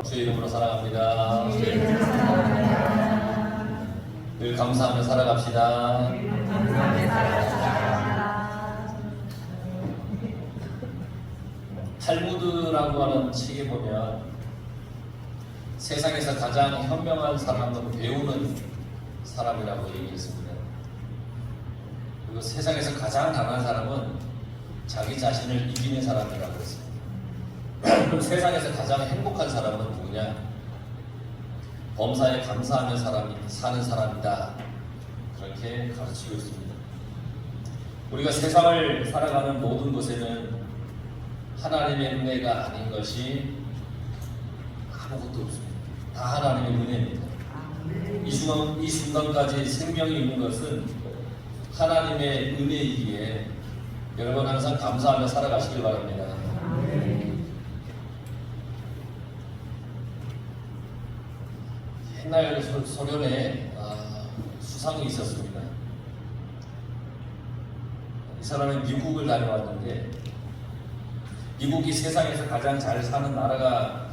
주의 이름으로 사랑합니다. 늘 감사하며 살아갑시다. 탈무드라고 하는 책에 보면 세상에서 가장 현명한 사람은 배우는 사람이라고 얘기했습니다. 그리고 세상에서 가장 강한 사람은 자기 자신을 이기는 사람이라고 했습니다. 그럼 세상에서 가장 행복한 사람은 누구냐? 범사에 감사하며 사는 사람이다. 그렇게 가르치고 있습니다. 우리가 세상을 살아가는 모든 곳에는 하나님의 은혜가 아닌 것이 아무것도 없습니다. 다 하나님의 은혜입니다. 이 순간까지 생명이 있는 것은 하나님의 은혜이기에 여러분 항상 감사하며 살아가시길 바랍니다. 옛날 소련에 수상이 있었습니다. 이 사람은 미국을 다녀왔는데 미국이 세상에서 가장 잘 사는 나라가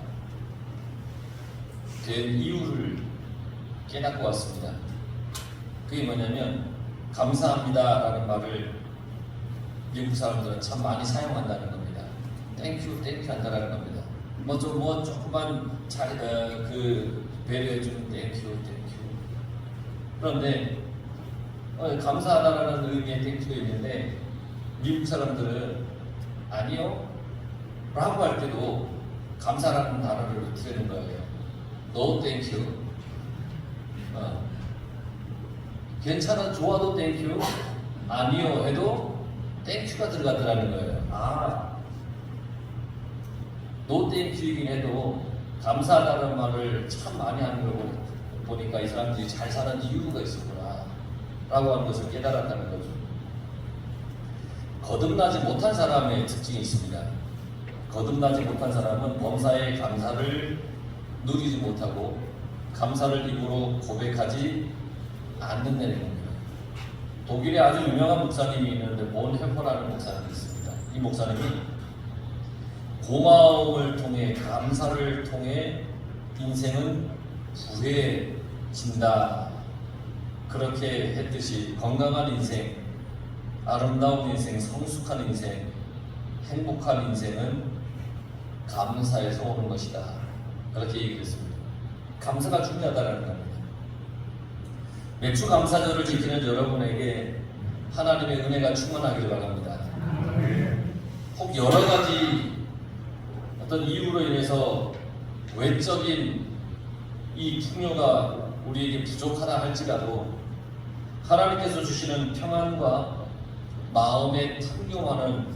된 이유를 깨닫고 왔습니다. 그게 뭐냐면 감사합니다라는 말을 미국 사람들은 참 많이 사용한다는 겁니다. 땡큐 한다라는 겁니다. 조금만 배려해주는 땡큐. 그런데 감사하다라는 의미의 땡큐가 있는데 미국 사람들은 아니요 라고 할 때도 감사라는 단어를 쓰는 거예요. No thank you. 괜찮아 좋아도 땡큐 아니요 해도 땡큐가 들어가더라는 거예요. no 땡큐이긴 해도 감사하다는 말을 참 많이 하는 걸 보니까 이 사람들이 잘 사는 이유가 있었구나 라고 하는 것을 깨달았다는 거죠. 거듭나지 못한 사람의 특징이 있습니다. 거듭나지 못한 사람은 범사의 감사를 누리지 못하고 감사를 입으로 고백하지 않는다는 겁니다. 독일에 아주 유명한 목사님이 있는데 본헤퍼라는 목사님이 있습니다. 이 목사님이 고마움을 통해 감사를 통해 인생은 부해진다 그렇게 했듯이 건강한 인생, 아름다운 인생, 성숙한 인생, 행복한 인생은 감사에서 오는 것이다 그렇게 얘기했습니다. 감사가 중요하다는 겁니다. 매주 감사절을 지키는 여러분에게 하나님의 은혜가 충만하기를 바랍니다. 혹 여러 가지 어떤 이유로 인해서 외적인 이 풍요가 우리에게 부족하다 할지라도 하나님께서 주시는 평안과 마음의 풍요만은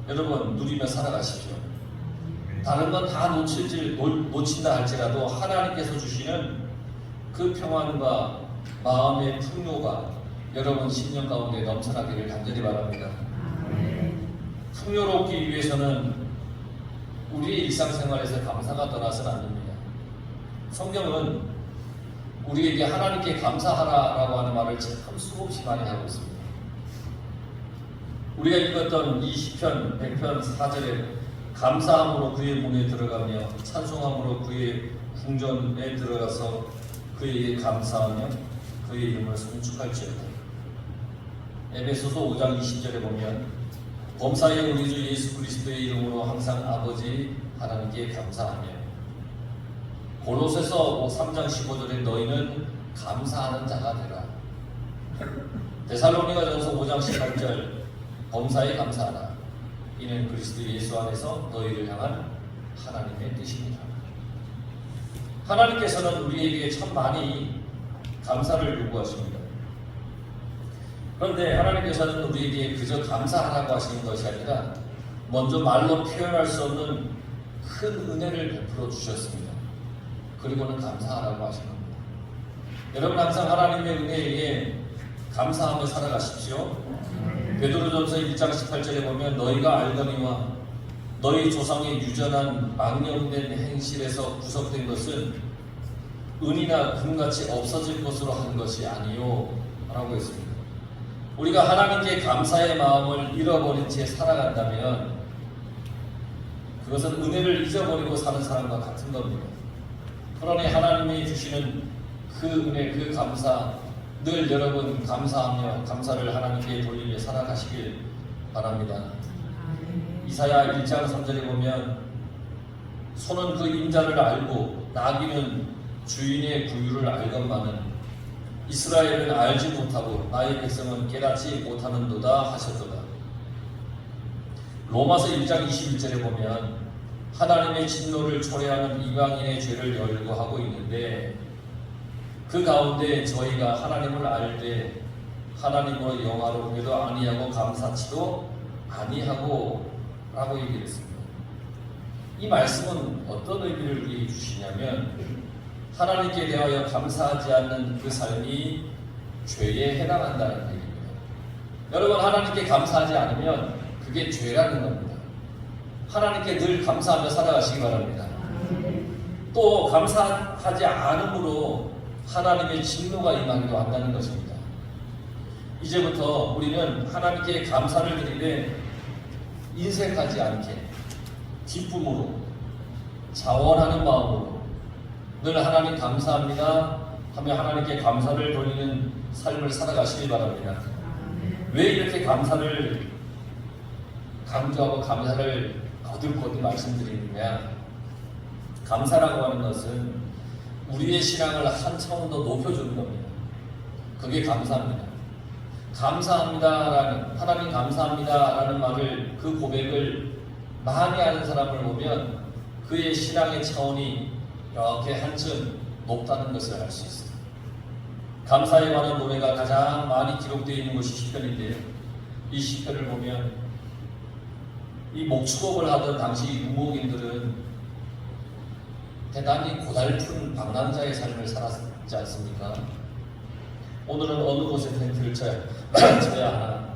여러분 누리며 살아가십시오. 다른 건 다 놓친다 할지라도 하나님께서 주시는 그 평안과 마음의 풍요가 여러분 심령 가운데 넘쳐나기를 간절히 바랍니다. 풍요롭기 위해서는 우리의 일상생활에서 감사가 떠나서는 안 됩니다. 성경은 우리에게 하나님께 감사하라라고 하는 말을 참 수없이 많이 하고 있습니다. 우리가 읽었던 이 시편 100편 4절에 감사함으로 그의 문에 들어가며 찬송함으로 그의 궁전에 들어가서 그에게 감사하며 그의 이름을 송축할지어다. 에베소서 5장 20절에 보면 범사에 우리 주 예수 그리스도의 이름으로 항상 아버지 하나님께 감사하며 골로새서 3장 15절에 너희는 감사하는 자가 되라. 데살로니가전서 5장 18절 범사에 감사하라. 이는 그리스도 예수 안에서 너희를 향한 하나님의 뜻입니다. 하나님께서는 우리에게 참 많이 감사를 요구하십니다. 그런데 하나님께서는 우리에게 그저 감사하라고 하시는 것이 아니라 먼저 말로 표현할 수 없는 큰 은혜를 베풀어 주셨습니다. 그리고는 감사하라고 하신 겁니다. 여러분 항상 하나님의 은혜에 감사하며 살아가십시오. 베드로전서 1장 18절에 보면 너희가 알거니와 너희 조상의 유전한 망령된 행실에서 구속된 것은 은이나 금같이 없어질 것으로 한 것이 아니요 라고 했습니다. 우리가 하나님께 감사의 마음을 잃어버린 채 살아간다면 그것은 은혜를 잊어버리고 사는 사람과 같은 겁니다. 그러니 하나님이 주시는 그 은혜, 그 감사, 늘 여러분 감사하며 감사를 하나님께 돌리며 살아가시길 바랍니다. 이사야 1장 3절에 보면 소는 그 임자를 알고 나귀는 주인의 구유를 알건만은 이스라엘은 알지 못하고 나의 백성은 깨닫지 못하는도다 하셨도다. 로마서 1장 21절에 보면 하나님의 진노를 초래하는 이방인의 죄를 열거하고 있는데 그 가운데 저희가 하나님을 알 때 하나님으로 영화롭게도 아니하고 감사치도 아니하고 라고 얘기를 했습니다. 이 말씀은 어떤 의미를 우리에게 주시냐면 하나님께 대하여 감사하지 않는 그 삶이 죄에 해당한다는 얘기입니다. 여러분, 하나님께 감사하지 않으면 그게 죄라는 겁니다. 하나님께 늘 감사하며 살아가시기 바랍니다. 또 감사하지 않음으로 하나님의 진노가 임하기도 한다는 것입니다. 이제부터 우리는 하나님께 감사를 드리되 인색하지 않게 기쁨으로 자원하는 마음으로 늘 하나님 감사합니다 하며 하나님께 감사를 돌리는 삶을 살아가시기 바랍니다. 왜 이렇게 감사를 강조하고 감사를 거듭거듭 말씀드리느냐? 감사라고 하는 것은 우리의 신앙을 한 차원 더 높여주는 겁니다. 그게 감사합니다. 감사합니다라는, 하나님 감사합니다라는 말을, 그 고백을 많이 하는 사람을 보면 그의 신앙의 차원이 이렇게 한층 높다는 것을 알 수 있습니다. 감사에 관한 노래가 가장 많이 기록되어 있는 것이 시편인데요. 이 시편을 보면 이 목축업을 하던 당시 유목인들은 대단히 고달픈 방랑자의 삶을 살았지 않습니까? 오늘은 어느 곳에 텐트를 쳐야 하나,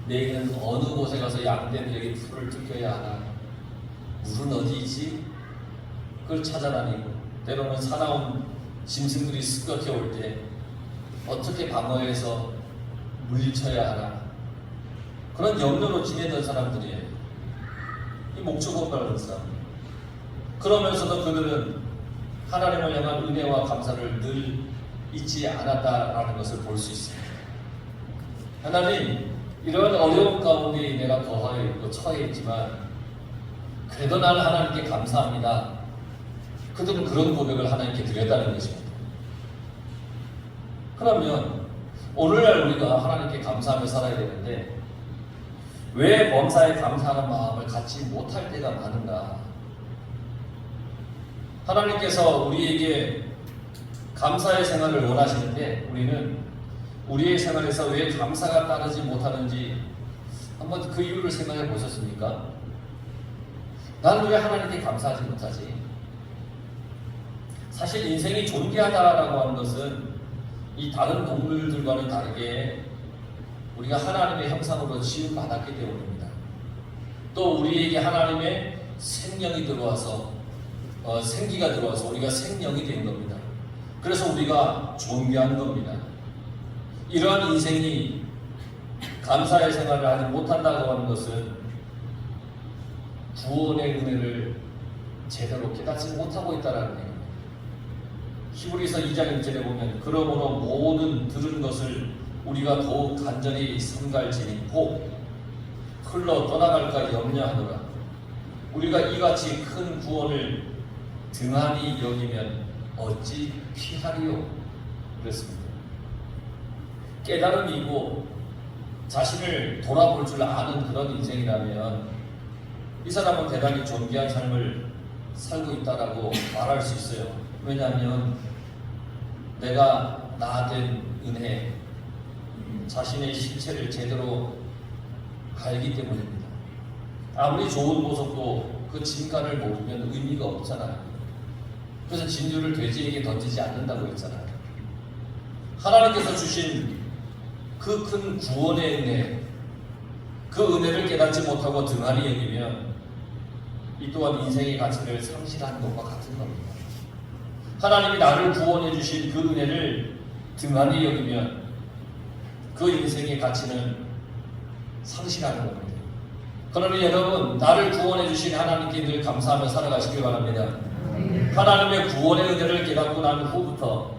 내일은 어느 곳에 가서 양떼들에게 풀을 뜯겨야 하나, 물은 어디 있지? 그걸 찾아다니고, 때로는 사나운 짐승들이 습격해 올 때 어떻게 방어해서 물리쳐야 하나, 그런 염려로 지내던 사람들이에요. 이 목축업을 하는 사람. 그러면서도 그들은 하나님을 향한 은혜와 감사를 늘 잊지 않았다라는 것을 볼 수 있습니다. 하나님, 이런 어려운 가운데 내가 거하여 있고 처해 있지만 그래도 나는 하나님께 감사합니다. 그들은 그런 고백을 하나님께 드렸다는 것입니다. 그러면 오늘날 우리가 하나님께 감사하며 살아야 되는데 왜 범사에 감사하는 마음을 갖지 못할 때가 많은가? 하나님께서 우리에게 감사의 생활을 원하시는데 우리는 우리의 생활에서 왜 감사가 따르지 못하는지 한번 그 이유를 생각해 보셨습니까? 나는 왜 하나님께 감사하지 못하지? 사실 인생이 존귀하다라고 하는 것은 이 다른 동물들과는 다르게 우리가 하나님의 형상으로 지음받았기 때문입니다. 또 우리에게 하나님의 생명이 들어와서 생기가 들어와서 우리가 생명이 된 겁니다. 그래서 우리가 존귀한 겁니다. 이러한 인생이 감사의 생활을 하지 못한다고 하는 것은 구원의 은혜를 제대로 깨닫지 못하고 있다는 얘기입니다. 히브리서 2장 1절에 보면 그러므로 모든 들은 것을 우리가 더욱 간절히 삼갈지니 복 흘러 떠나갈까 염려하노라. 우리가 이같이 큰 구원을 등한히 여기면 어찌 피하리요? 그랬습니다. 깨달음이고 자신을 돌아볼 줄 아는 그런 인생이라면 이 사람은 대단히 존귀한 삶을 살고 있다라고 말할 수 있어요. 왜냐하면 내가 나된 은혜, 자신의 실체를 제대로 알기 때문입니다. 아무리 좋은 보석도 그 진가를 모르면 의미가 없잖아요. 그래서 진주를 돼지에게 던지지 않는다고 했잖아요. 하나님께서 주신 그 큰 구원의 은혜, 그 은혜를 깨닫지 못하고 등한히 여기면 이 또한 인생의 가치를 상실하는 것과 같은 겁니다. 하나님이 나를 구원해 주신 그 은혜를 등한히 여기면 그 인생의 가치는 상실하는 겁니다. 그러니 여러분, 나를 구원해 주신 하나님께 늘 감사하며 살아가시길 바랍니다. 하나님의 구원의 은혜를 깨닫고 난 후부터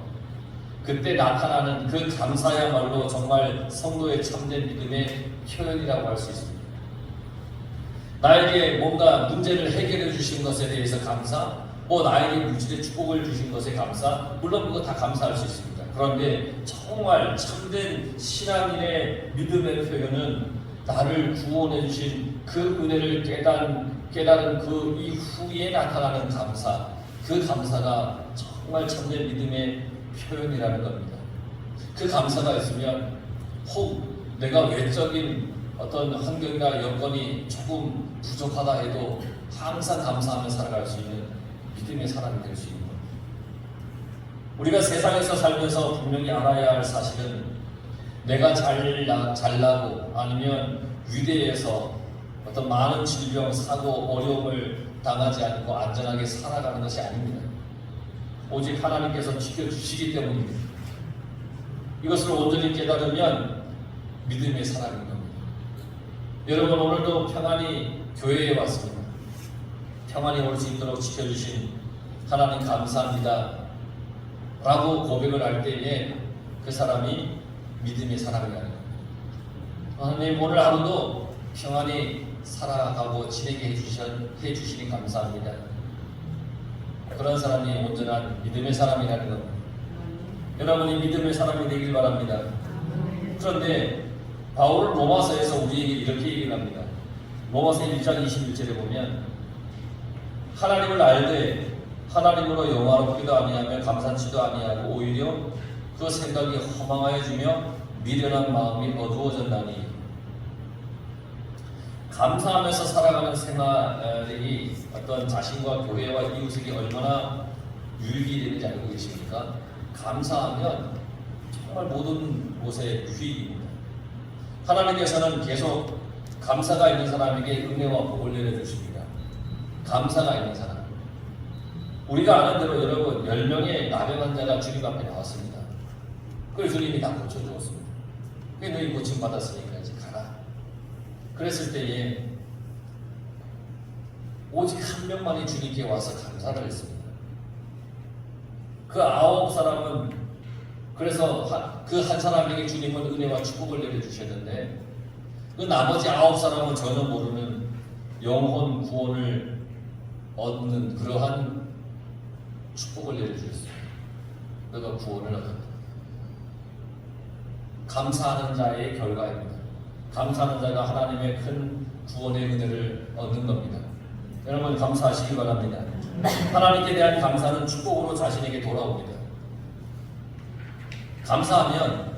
그때 나타나는 그 감사야말로 정말 성도의 참된 믿음의 표현이라고 할 수 있습니다. 나에게 뭔가 문제를 해결해 주신 것에 대해서 감사, 나에게 물질의 축복을 주신 것에 감사, 물론 그거 다 감사할 수 있습니다. 그런데 정말 참된 신앙인의 믿음의 표현은 나를 구원해 주신 그 은혜를 깨달은 그 이후에 나타나는 감사, 그 감사가 정말 참된 믿음의 표현이라는 겁니다. 그 감사가 있으면 혹 내가 외적인 어떤 환경이나 여건이 조금 부족하다 해도 항상 감사하며 살아갈 수 있는 믿음의 사람이 될 수 있는 겁니다. 우리가 세상에서 살면서 분명히 알아야 할 사실은 내가 잘나고 아니면 위대해서 어떤 많은 질병, 사고, 어려움을 당하지 않고 안전하게 살아가는 것이 아닙니다. 오직 하나님께서 지켜주시기 때문입니다. 이것을 온전히 깨달으면 믿음의 사람인 겁니다. 여러분, 오늘도 평안히 교회에 왔습니다. 평안히 올 수 있도록 지켜주신 하나님 감사합니다 라고 고백을 할 때에 그 사람이 믿음의 사람이라는 겁니다. 하나님, 오늘 하루도 평안히 살아가고 지내게 해주시니 감사합니다. 그런 사람이 온전한 믿음의 사람이라는 겁니다. 여러분이 믿음의 사람이 되길 바랍니다. 그런데 바울은 로마서에서 우리에게 이렇게 얘기를 합니다. 로마서 1장 21절에 보면 하나님을 알되 하나님으로 영화롭기도 아니하며 감사치도 아니하고 오히려 그 생각이 허망하여지며 미련한 마음이 어두워졌나니. 감사하면서 살아가는 생활이 어떤 자신과 교회와 이웃에게 얼마나 유익이 되는지 알고 계십니까? 감사하면 정말 모든 곳에 유익입니다. 하나님께서는 계속 감사가 있는 사람에게 은혜와 복을 내려주십니다. 감사가 있는 사람. 우리가 아는 대로 여러분 10명의 나병 환자가 주님 앞에 나왔습니다. 그걸 주님이 다 고쳐주었습니다. 그게 너희 고침 받았으니까 이제 가라. 그랬을 때에 오직 한 명만이 주님께 와서 감사를 했습니다. 그 9사람은 그래서 그 한 사람에게 주님은 은혜와 축복을 내려주셨는데 그 나머지 9사람은 전혀 모르는 영혼 구원을 얻는 그러한 축복을 내려주셨습니다. 그가 구원을 얻었다. 감사하는 자의 결과입니다. 감사하는 자가 하나님의 큰 구원의 은혜를 얻는 겁니다. 여러분 감사하시기 바랍니다. 하나님께 대한 감사는 축복으로 자신에게 돌아옵니다. 감사하면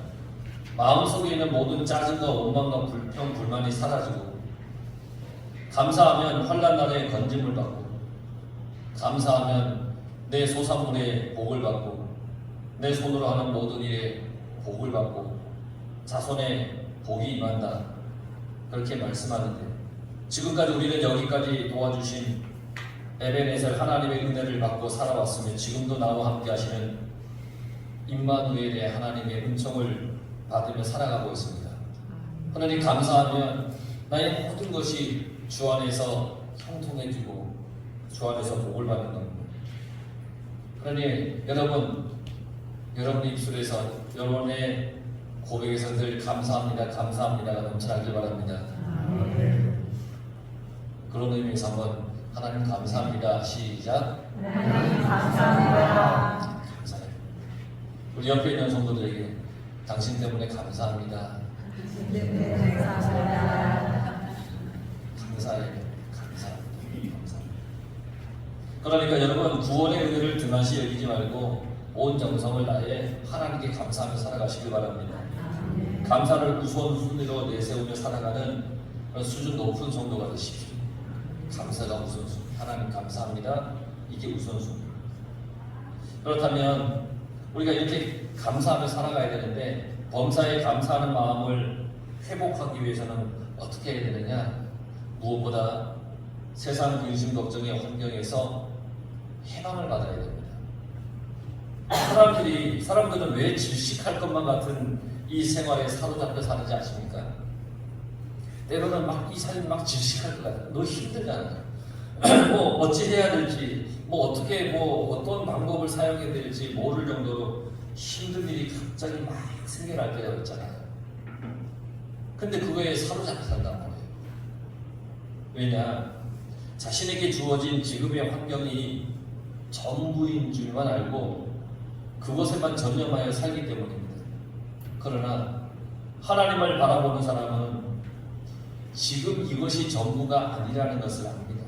마음속에 있는 모든 짜증과 원망과 불평, 불만이 사라지고, 감사하면 환난 날에 건짐을 받고, 감사하면 내 소산물에 복을 받고, 내 손으로 하는 모든 일에 복을 받고 자손에 복이 임한다. 그렇게 말씀하는데 지금까지 우리는 여기까지 도와주신 에베네셀 하나님의 은혜를 받고 살아왔으며 지금도 나와 함께 하시는 임마누엘의 하나님의 은총을 받으며 살아가고 있습니다. 하나님 감사하면 나의 모든 것이 주 안에서 형통해지고 주 안에서 복을 받는 겁니다. 그러니 여러분 입술에서 여러분의 고백에서 늘 감사합니다, 감사합니다가 넘쳐나길 바랍니다. 그런 의미에서 한번 하나님 감사합니다. 시작. 하나님 감사합니다. 감사해요. 우리 옆에 있는 성도들에게 당신 때문에 감사합니다. 네, 감사합니다. 감사해요. 감사합니다. 그러니까 여러분 구원의 은혜를 등한시 여기지 말고 온 정성을 다해 하나님께 감사하며 살아가시길 바랍니다. 감사를 우선순위로 내세우며 살아가는 그런 수준 높은 성도가 되십시오. 감사가 우선순위. 하나님 감사합니다. 이게 우선순위. 그렇다면 우리가 이렇게 감사하며 살아가야 되는데 범사에 감사하는 마음을 회복하기 위해서는 어떻게 해야 되느냐? 무엇보다 세상 근심 걱정의 환경에서 해방을 받아야 됩니다. 사람들은 왜 질식할 것만 같은 이 생활에 사로잡혀 사는지 아십니까? 때로는 막 이 삶이 막 질식할 것 같아요. 너무 힘들잖아요. 뭐 어찌 해야 될지 뭐 어떻게 뭐 어떤 방법을 사용해야 될지 모를 정도로 힘든 일이 갑자기 막 생겨날 때가 있잖아요. 근데 그거에 사로잡혀 산단 말이에요. 왜냐? 자신에게 주어진 지금의 환경이 전부인 줄만 알고 그것에만 전념하여 살기 때문입니다. 그러나 하나님을 바라보는 사람은 지금 이것이 전부가 아니라는 것을 압니다.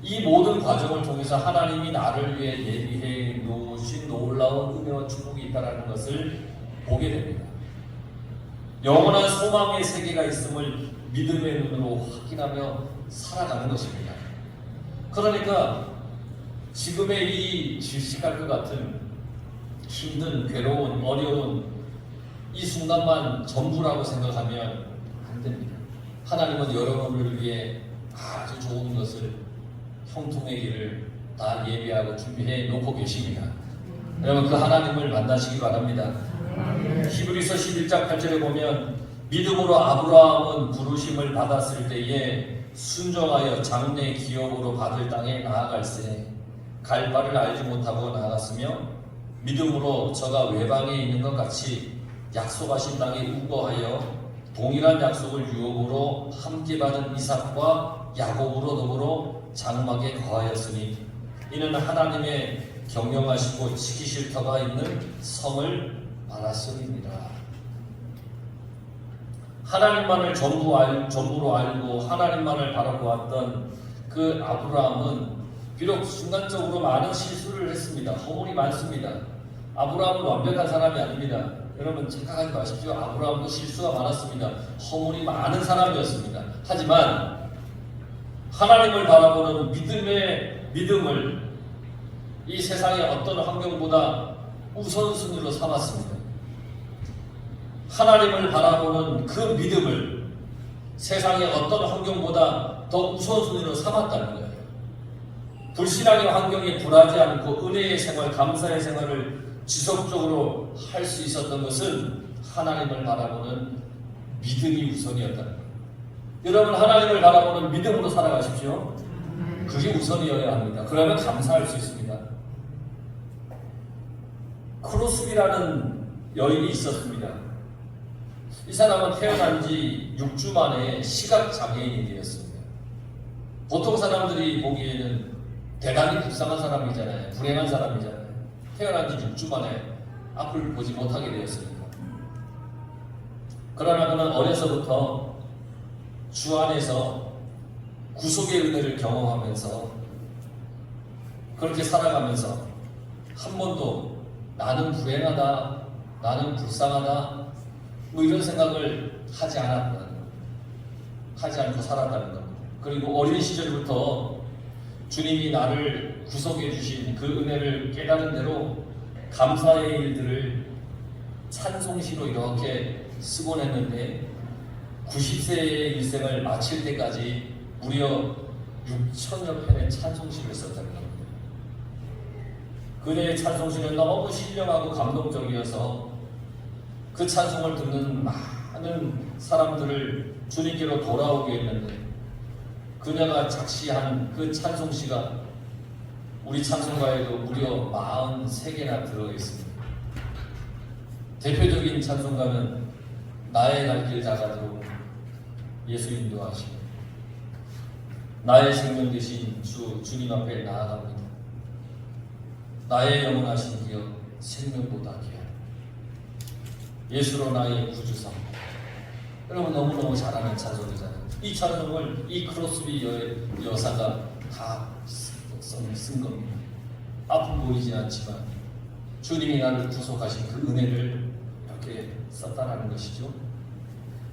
이 모든 과정을 통해서 하나님이 나를 위해 예비해 놓으신 놀라운 은혜와 축복이 있다는 것을 보게 됩니다. 영원한 소망의 세계가 있음을 믿음의 눈으로 확인하며 살아가는 것입니다. 그러니까 지금의 이 질식할 것 같은 힘든, 괴로운, 어려운 이 순간만 전부라고 생각하면 안 됩니다. 하나님은 여러분을 위해 아주 좋은 것을 형통의 길을 다 예비하고 준비해 놓고 계십니다. 여러분 그 하나님을 만나시기 바랍니다. 히브리서 11장 8절에 보면 믿음으로 아브라함은 부르심을 받았을 때에 순종하여 장래 기업으로 받을 땅에 나아갈세 갈 바를 알지 못하고 나아갔으며 믿음으로 저가 외방에 있는 것 같이 약속하신 땅에 우거하여 동일한 약속을 유업으로 함께 받은 이삭과 야곱으로 더불어 장막에 거하였으니 이는 하나님의 경영하시고 지키실 터가 있는 성을 말하였습니다. 하나님만을 전부로 알고 하나님만을 바라보았던 그 아브라함은 비록 순간적으로 많은 실수를 했습니다. 허물이 많습니다. 아브라함은 완벽한 사람이 아닙니다. 여러분 착각하지 마십시오. 아브라함도 실수가 많았습니다. 허물이 많은 사람이었습니다. 하지만 하나님을 바라보는 믿음을 이 세상의 어떤 환경보다 우선순위로 삼았습니다. 하나님을 바라보는 그 믿음을 세상의 어떤 환경보다 더 우선순위로 삼았다는 거예요. 불신앙의 환경에 굴하지 않고 은혜의 생활, 감사의 생활을 지속적으로 할 수 있었던 것은 하나님을 바라보는 믿음이 우선이었다는 거예요. 여러분 하나님을 바라보는 믿음으로 살아가십시오. 그게 우선이어야 합니다. 그러면 감사할 수 있습니다. 크로스비라는 여인이 있었습니다. 이 사람은 태어난 지 6주 만에 시각장애인이 되었습니다. 보통 사람들이 보기에는 대단히 불쌍한 사람이잖아요. 불행한 사람이잖아요. 태어난 지 6주 만에 앞을 보지 못하게 되었습니다. 그러나 그는 어려서부터 주 안에서 구속의 은혜를 경험하면서 그렇게 살아가면서 한 번도 나는 불행하다, 나는 불쌍하다 뭐 이런 생각을 하지 않고 살았다는 겁니다. 그리고 어린 시절부터 주님이 나를 구속해 주신 그 은혜를 깨달은 대로 감사의 일들을 찬송시로 이렇게 쓰곤 했는데 90세의 일생을 마칠 때까지 무려 6천여 편의 찬송시를 썼다는 겁니다. 그녀의 찬송시는 너무 신령하고 감동적이어서 그 찬송을 듣는 많은 사람들을 주님께로 돌아오게 했는데 그녀가 작시한 그 찬송시가 우리 찬송가에도 무려 43개나 들어있습니다. 대표적인 찬송가는 나의 갈 길 다가도록 예수 인도하시고 나의 생명 되신 주님 앞에 나아갑니다. 나의 영원하신 기업 생명보다 귀하다. 예수로 나의 구주사. 여러분 너무너무 잘하는 찬송이잖아요. 이 찬송을 이 크로스비 여사가 다 쓴 겁니다. 앞은 보이지 않지만 주님이 나를 구속하신 그 은혜를 이렇게 썼다라는 것이죠.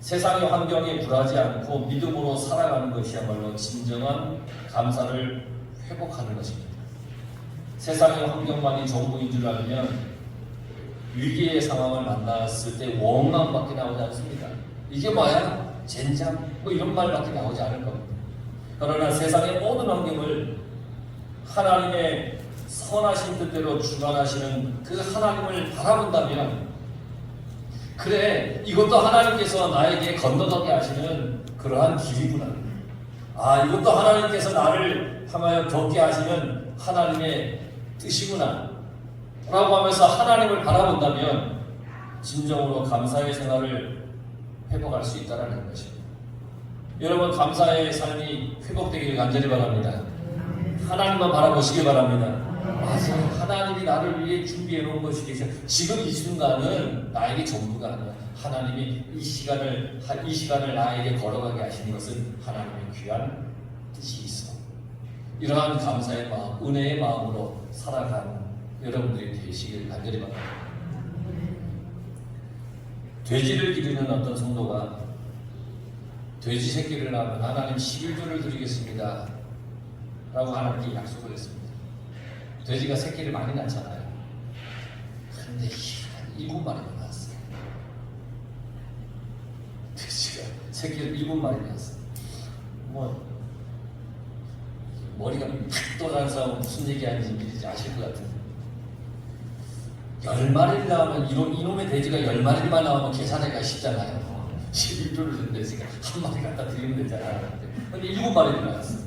세상의 환경에 굴하지 않고 믿음으로 살아가는 것이야말로 진정한 감사를 회복하는 것입니다. 세상의 환경만이 전부인 줄 알면 위기의 상황을 만났을 때 원망밖에 나오지 않습니다. 이게 뭐야? 젠장? 뭐 이런 말밖에 나오지 않을 겁니다. 그러나 세상의 모든 환경을 하나님의 선하신 뜻대로 주관하시는 그 하나님을 바라본다면 그래 이것도 하나님께서 나에게 건너가게 하시는 그러한 길이구나. 아, 이것도 하나님께서 나를 향하여 겪게 하시는 하나님의 뜻이구나 라고 하면서 하나님을 바라본다면 진정으로 감사의 생활을 회복할 수 있다는 것입니다. 여러분, 감사의 삶이 회복되기를 간절히 바랍니다. 하나님만 바라보시기 바랍니다. 맞아요. 하나님이 나를 위해 준비해 놓은 것이 계셔. 지금 이 순간은 나에게 전부가 아니야. 하나님이 이 시간을 나에게 걸어가게 하시는 것은 하나님의 귀한 뜻이 있어. 이러한 감사의 마음, 은혜의 마음으로 살아가는 여러분들이 되시길 간절히 바랍니다. 돼지를 기르는 어떤 성도가 돼지 새끼를 낳으면 하나님 11조를 드리겠습니다 라고 하나님께 약속을 했습니다. 돼지가 새끼를 많이 낳잖아요. 그런데 7마리가 낳았어요. 돼지가 새끼를 7마리 낳았어요. 머리가 탁 돌아가는 사람은 무슨 얘기하는지 미리 아실 것 같은데 10마리를 낳으면 이놈의 돼지가 10마리만 나오면 계산하기가 쉽잖아요. 11조를 준 돼지가 한 마리 갖다 드리면 되잖아요. 근데 7마리를 낳았어요.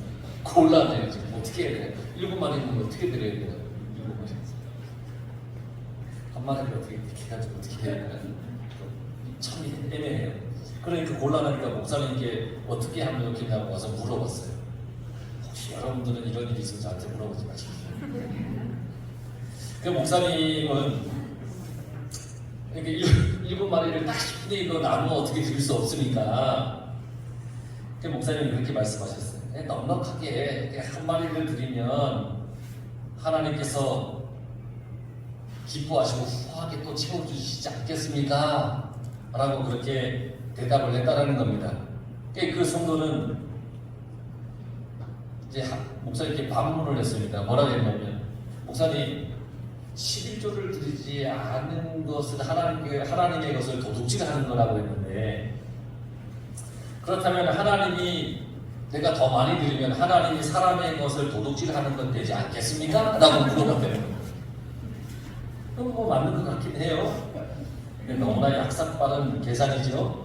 곤란해요. 지금 어떻게 해야 돼요? 7마리는 어떻게 드려야 돼요? 7마리. 한 마리를 어떻게 해가지고 어떻게 해야 되나? 참 애매해요. 그러니까 곤란하니까 목사님께 어떻게 하면 좋겠냐고 와서 물어봤어요. 혹시 여러분들은 이런 일이 있으면 저한테 물어보지 마십시오. 그 목사님은 이렇게 7마리를 딱 10분의 1로 나누어 어떻게 드릴 수 없으니까 그 목사님이 그렇게 말씀하셨어요. 넉넉하게 한 마리를 드리면 하나님께서 기뻐하시고 후하게 또 채워주시지 않겠습니까? 라고 그렇게 대답을 했다라는 겁니다. 그 성도는 이제 목사님께 반문을 했습니다. 뭐라고 했냐면, 목사님 11조를 드리지 않은 것은 하나님의 것을 도둑질하는 거라고 했는데, 그렇다면 하나님이 내가 더 많이 드리면 하나님이 사람의 것을 도둑질하는 건 되지 않겠습니까? 라고 물어봤대요. 그럼 뭐 맞는 것 같긴 해요. 너무나 약삭빠른 계산이죠.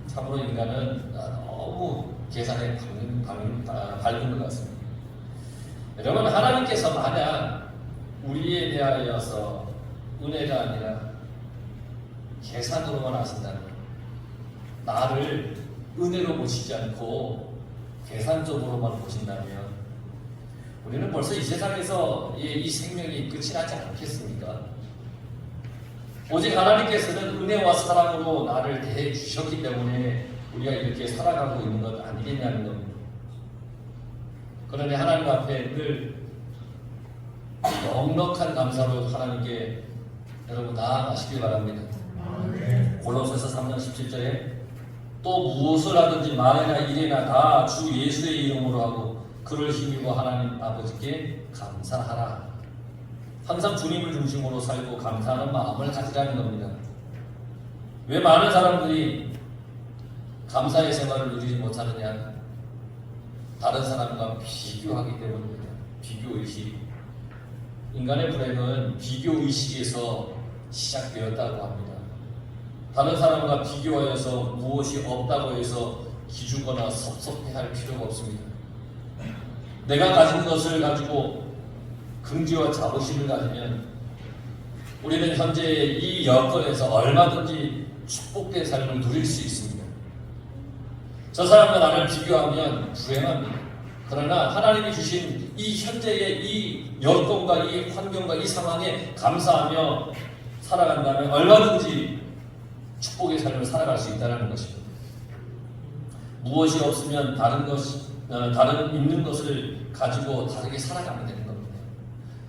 참으로 인간은 너무 계산에 밝은 것 같습니다. 여러분, 하나님께서 만약 우리에 대하여서 은혜가 아니라 계산으로만 하신다면, 나를 은혜로 보시지 않고 계산적으로만 보신다면 우리는 벌써 이 세상에서 이 생명이 끝이 나지 않겠습니까? 오직 하나님께서는 은혜와 사랑으로 나를 대해 주셨기 때문에 우리가 이렇게 살아가고 있는 것 아니겠냐는 겁니다. 그러니 하나님 앞에 늘 넉넉한 감사로 하나님께 여러분 나아가시길 바랍니다. 골로새서 3장 17절에 또 무엇을 하든지 말이나 일이나 다 주 예수의 이름으로 하고 그를 힘입어 하나님 아버지께 감사하라. 항상 주님을 중심으로 살고 감사하는 마음을 가지라는 겁니다. 왜 많은 사람들이 감사의 생활을 누리지 못하느냐? 다른 사람과 비교하기 때문입니다. 비교의식. 인간의 불행은 비교의식에서 시작되었다고 합니다. 다른 사람과 비교하여서 무엇이 없다고 해서 기죽거나 섭섭해할 필요가 없습니다. 내가 가진 것을 가지고 긍지와 자부심을 가지면 우리는 현재의 이 여건에서 얼마든지 축복된 삶을 누릴 수 있습니다. 저 사람과 나를 비교하면 불행합니다. 그러나 하나님이 주신 이 현재의 이 여건과 이 환경과 이 상황에 감사하며 살아간다면 얼마든지 축복의 삶을 살아갈 수 있다는 것입니다. 무엇이 없으면 다른 있는 것을 가지고 다르게 살아가면 되는 겁니다.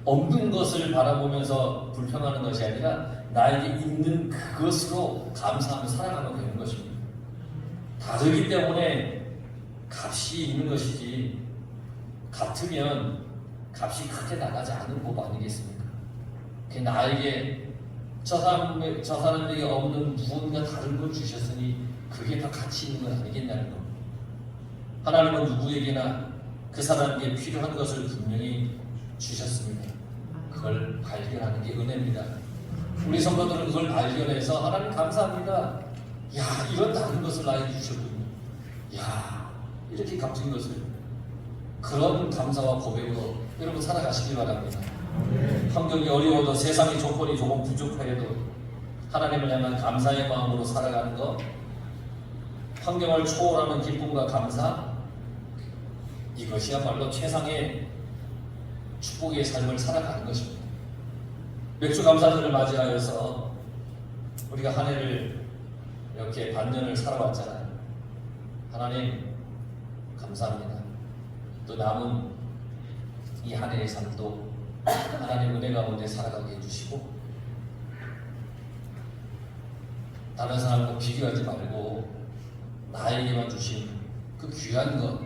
없는 것을 바라보면서 불평하는 것이 아니라 나에게 있는 그것으로 감사하며 살아가면 되는 것입니다. 다르기 때문에 값이 있는 것이지, 같으면 값이 크게 나가지 않은 법 아니겠습니까? 나에게 저 사람에게 없는 무언가 다른 걸 주셨으니 그게 더 가치 있는 건 아니겠냐는 겁니다. 하나님은 누구에게나 그 사람에게 필요한 것을 분명히 주셨습니다. 그걸 발견하는 게 은혜입니다. 우리 성도들은 그걸 발견해서 하나님 감사합니다. 야, 이런 다른 것을 나에게 주셨군요. 야, 이렇게 값진 것을 그런 감사와 고백으로 여러분 살아가시기 바랍니다. 환경이 어려워도 세상의 조건이 조금 부족하여도 하나님을 향한 감사의 마음으로 살아가는 것, 환경을 초월하는 기쁨과 감사, 이것이야말로 최상의 축복의 삶을 살아가는 것입니다. 맥주 감사절을 맞이하여서 우리가 한 해를 이렇게 반년을 살아왔잖아요. 하나님 감사합니다. 또 남은 이 한 해의 삶도 하나님 은혜 가운데 살아가게 해주시고, 다른 사람과 비교하지 말고 나에게만 주신 그 귀한 것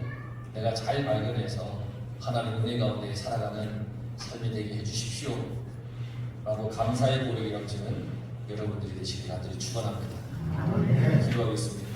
내가 잘 발견해서 하나님 은혜 가운데 살아가는 삶이 되게 해주십시오 라고 감사의 고백이 넘치는 여러분들이 되시길 간절히 축원합니다. 기도하겠습니다.